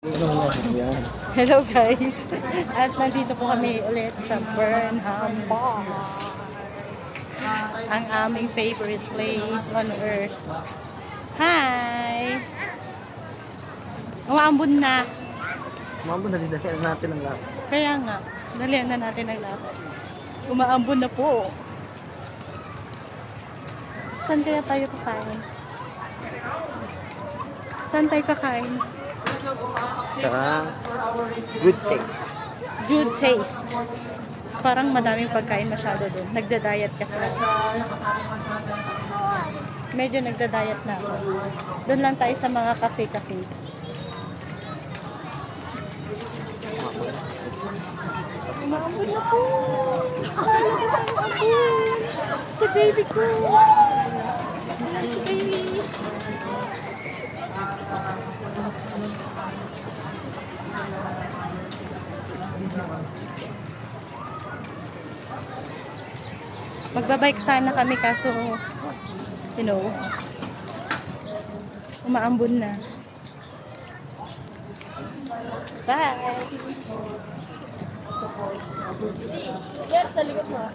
Hello guys! At nandito po kami ulit sa Burnham Park. Ang aming favorite place on earth. Hi! Umaambon na. Umaambon na din natin ang lahat. Kaya nga, dalihan na natin ang lahat. Umaambon na po. Saan kaya tayo kakain? Saan tayo kakain? Sa Good Taste. Good Taste. Parang madaming pagkain masyado doon. Nagda-diet kasi. Medyo nagda-diet na ako. Doon lang tayo sa mga cafe-cafe. Umaambon na po. Si baby ko. Si baby. Magbabike sana kami kaso umaambon na. Bye! Yes, sa likod mo.